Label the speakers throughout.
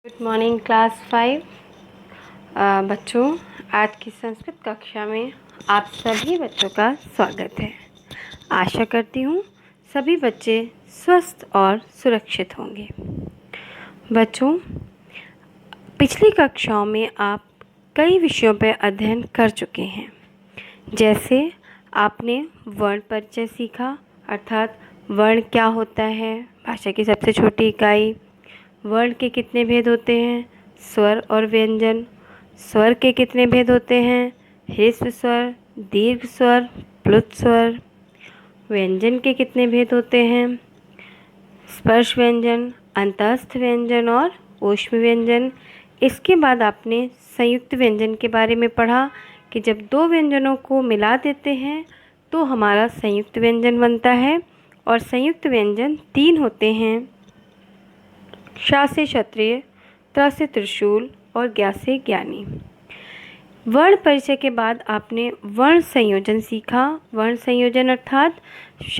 Speaker 1: Good morning class 5। बच्चों, आज की संस्कृत कक्षा में आप सभी बच्चों का स्वागत है। आशा करती हूँ सभी बच्चे स्वस्थ और सुरक्षित होंगे। बच्चों, पिछली कक्षाओं में आप कई विषयों पर अध्ययन कर चुके हैं। जैसे आपने वर्ण परिचय सीखा, अर्थात वर्ण क्या होता है, भाषा की सबसे छोटी इकाई, वर्ण के कितने भेद होते हैं, स्वर और व्यंजन, स्वर के कितने भेद होते हैं, ह्रस्व स्वर, दीर्घ स्वर, प्लुत स्वर, व्यंजन के कितने भेद होते हैं, स्पर्श व्यंजन, अंतःस्थ व्यंजन और ऊष्म व्यंजन। इसके बाद आपने संयुक्त व्यंजन के बारे में पढ़ा कि जब दो व्यंजनों को मिला देते हैं तो हमारा संयुक्त व्यंजन बनता है। और संयुक्त व्यंजन 3 होते हैं, श से क्षत्रिय, त्र से त्रिशूल और ज्ञ से ज्ञानी। वर्ण परिचय के बाद आपने वर्ण संयोजन सीखा। वर्ण संयोजन अर्थात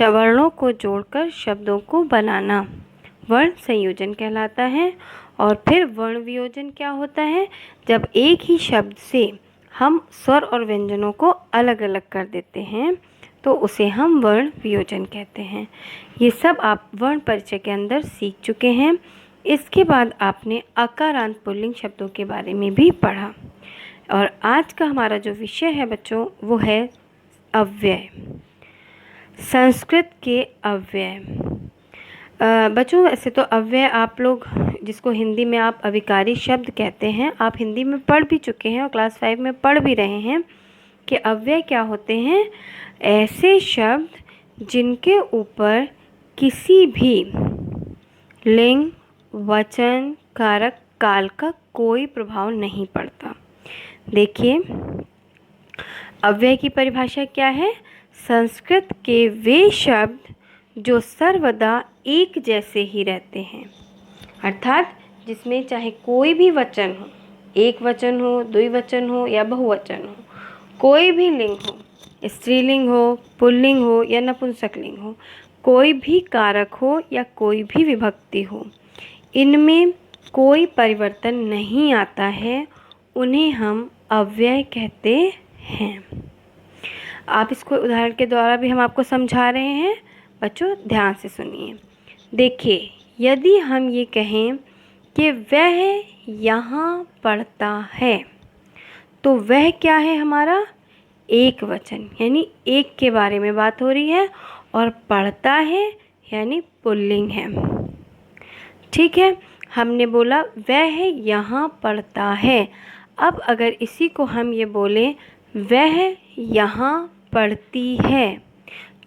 Speaker 1: वर्णों को जोड़कर शब्दों को बनाना वर्ण संयोजन कहलाता है। और फिर वर्ण वियोजन क्या होता है, जब एक ही शब्द से हम स्वर और व्यंजनों को अलग अलग कर देते हैं तो उसे हम वर्ण वियोजन कहते हैं। ये सब आप वर्ण परिचय के अंदर सीख चुके हैं। इसके बाद आपने अकारांत पुल्लिंग शब्दों के बारे में भी पढ़ा। और आज का हमारा जो विषय है बच्चों, वो है अव्यय, संस्कृत के अव्यय। बच्चों, वैसे तो अव्यय आप लोग, जिसको हिंदी में आप अविकारी शब्द कहते हैं, आप हिंदी में पढ़ भी चुके हैं और क्लास 5 में पढ़ भी रहे हैं कि अव्यय क्या होते हैं। ऐसे शब्द जिनके ऊपर किसी भी लिंग, वचन, कारक, काल का कोई प्रभाव नहीं पड़ता। देखिए, अव्यय की परिभाषा क्या है। संस्कृत के वे शब्द जो सर्वदा एक जैसे ही रहते हैं, अर्थात जिसमें चाहे कोई भी वचन हो, एक वचन हो, द्विवचन हो या बहुवचन हो, कोई भी लिंग हो, स्त्रीलिंग हो, पुल्लिंग हो या नपुंसकलिंग हो, कोई भी कारक हो या कोई भी विभक्ति हो, इनमें कोई परिवर्तन नहीं आता है, उन्हें हम अव्यय कहते हैं। आप इसको उदाहरण के द्वारा भी हम आपको समझा रहे हैं। बच्चों, ध्यान से सुनिए। देखिए, यदि हम ये कहें कि वह यहाँ पढ़ता है, तो वह क्या है हमारा, एक वचन, यानी एक के बारे में बात हो रही है, और पढ़ता है यानी पुल्लिंग है। ठीक है, हमने बोला वह यहाँ पढ़ता है। अब अगर इसी को हम ये बोलें वह यहाँ पढ़ती है,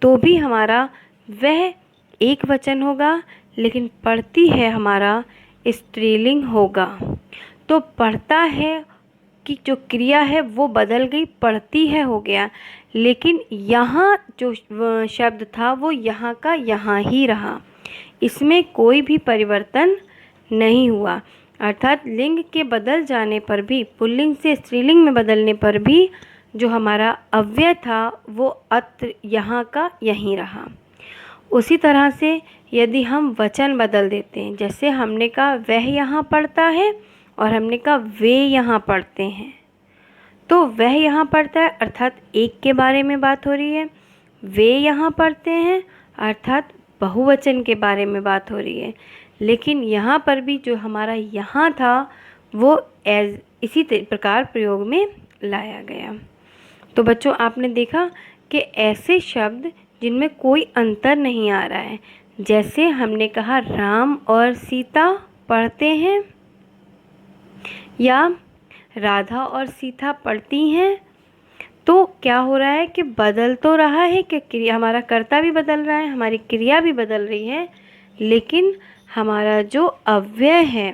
Speaker 1: तो भी हमारा वह एक वचन होगा, लेकिन पढ़ती है हमारा स्त्रीलिंग होगा। तो पढ़ता है की जो क्रिया है वो बदल गई, पढ़ती है हो गया, लेकिन यहाँ जो शब्द था वो यहाँ का यहाँ ही रहा, इसमें कोई भी परिवर्तन नहीं हुआ। अर्थात लिंग के बदल जाने पर भी, पुल्लिंग से स्त्रीलिंग में बदलने पर भी जो हमारा अव्यय था वो अत्र यहाँ का यहीं रहा। उसी तरह से यदि हम वचन बदल देते हैं, जैसे हमने कहा वह यहाँ पढ़ता है और हमने कहा वे यहाँ पढ़ते हैं, तो वह यहाँ पढ़ता है अर्थात एक के बारे में बात हो रही है, वे यहाँ पढ़ते हैं अर्थात बहुवचन के बारे में बात हो रही है। लेकिन यहाँ पर भी जो हमारा यहाँ था वो इसी प्रकार प्रयोग में लाया गया। तो बच्चों, आपने देखा कि ऐसे शब्द जिनमें कोई अंतर नहीं आ रहा है, जैसे हमने कहा राम और सीता पढ़ते हैं या राधा और सीता पढ़ती हैं, तो क्या हो रहा है कि बदल तो रहा है कि क्रिया, हमारा कर्ता भी बदल रहा है, हमारी क्रिया भी बदल रही है, लेकिन हमारा जो अव्यय है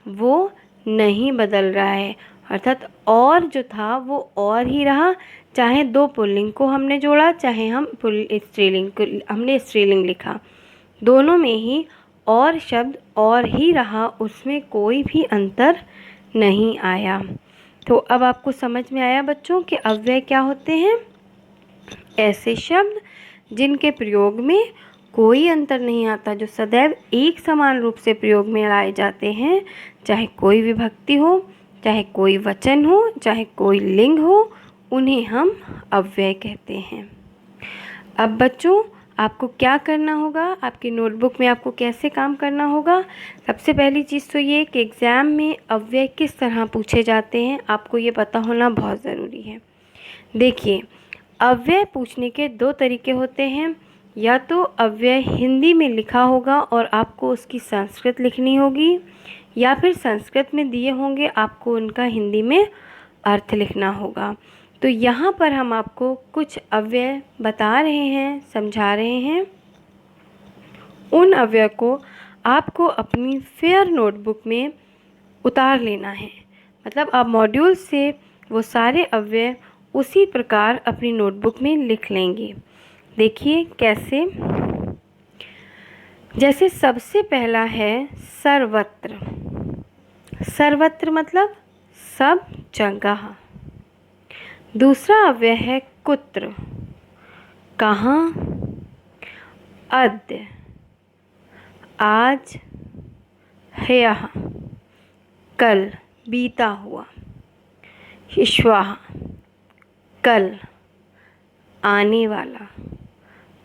Speaker 1: वो नहीं बदल रहा है। अर्थात और जो था वो और ही रहा, चाहे दो पुल्लिंग को हमने जोड़ा, चाहे हम स्त्रीलिंग को हमने स्त्रीलिंग लिखा, दोनों में ही और शब्द और ही रहा, उसमें कोई भी अंतर नहीं आया। तो अब आपको समझ में आया बच्चों कि अव्यय क्या होते हैं। ऐसे शब्द जिनके प्रयोग में कोई अंतर नहीं आता, जो सदैव एक समान रूप से प्रयोग में लाए जाते हैं, चाहे कोई विभक्ति हो, चाहे कोई वचन हो, चाहे कोई लिंग हो, उन्हें हम अव्यय कहते हैं। अब बच्चों, आपको क्या करना होगा, आपकी नोटबुक में आपको कैसे काम करना होगा। सबसे पहली चीज़ तो ये कि एग्ज़ाम में अव्यय किस तरह पूछे जाते हैं, आपको ये पता होना बहुत ज़रूरी है। देखिए, अव्यय पूछने के दो तरीके होते हैं। या तो अव्यय हिंदी में लिखा होगा और आपको उसकी संस्कृत लिखनी होगी, या फिर संस्कृत में दिए होंगे, आपको उनका हिंदी में अर्थ लिखना होगा। तो यहाँ पर हम आपको कुछ अव्यय बता रहे हैं, समझा रहे हैं। उन अव्यय को आपको अपनी फेयर नोटबुक में उतार लेना है। मतलब आप मॉड्यूल से वो सारे अव्यय उसी प्रकार अपनी नोटबुक में लिख लेंगे। देखिए कैसे। जैसे सबसे पहला है सर्वत्र। सर्वत्र मतलब सब जगह। दूसरा अव्यय है कुत्र, कहाँ। अद्य, आज, ह्यः, कल, बीता हुआ। श्वः, कल, आने वाला।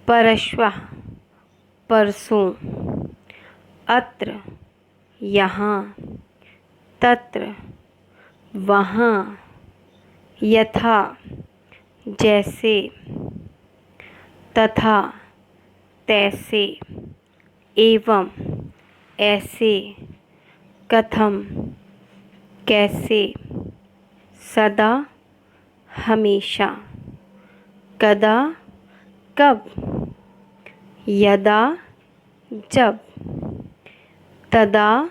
Speaker 1: परश्वः, परसों। अत्र, यहाँ। तत्र, वहाँ। यथा, जैसे। तथा, तैसे। एवं, ऐसे। कथम, कैसे। सदा, हमेशा। कदा, कब। यदा, जब। तदा,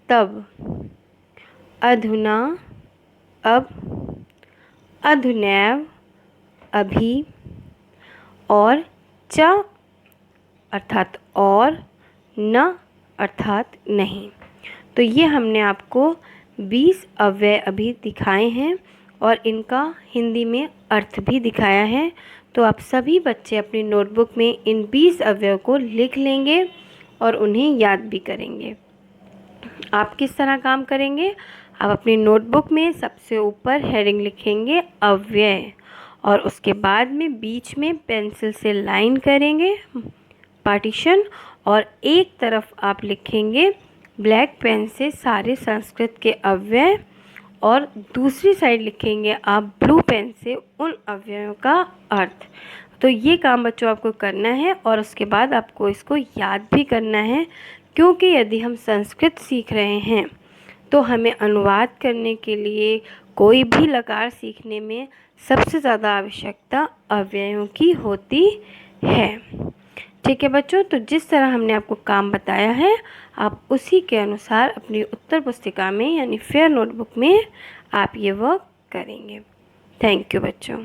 Speaker 1: तब। अधुना, अब। अधुनैव, अभी। और च अर्थात और, न अर्थात नहीं। तो ये हमने आपको 20 अव्यय अभी दिखाए हैं और इनका हिंदी में अर्थ भी दिखाया है। तो आप सभी बच्चे अपनी नोटबुक में इन 20 अव्ययों को लिख लेंगे और उन्हें याद भी करेंगे। आप किस तरह काम करेंगे, आप अपनी नोटबुक में सबसे ऊपर हेडिंग लिखेंगे अव्यय, और उसके बाद में बीच में पेंसिल से लाइन करेंगे पार्टीशन, और एक तरफ आप लिखेंगे ब्लैक पेन से सारे संस्कृत के अव्यय, और दूसरी साइड लिखेंगे आप ब्लू पेन से उन अव्ययों का अर्थ। तो ये काम बच्चों आपको करना है और उसके बाद आपको इसको याद भी करना है, क्योंकि यदि हम संस्कृत सीख रहे हैं तो हमें अनुवाद करने के लिए, कोई भी लकार सीखने में सबसे ज़्यादा आवश्यकता अव्ययों की होती है। ठीक है बच्चों, तो जिस तरह हमने आपको काम बताया है, आप उसी के अनुसार अपनी उत्तर पुस्तिका में यानी फेयर नोटबुक में आप ये वर्क करेंगे। थैंक यू बच्चों।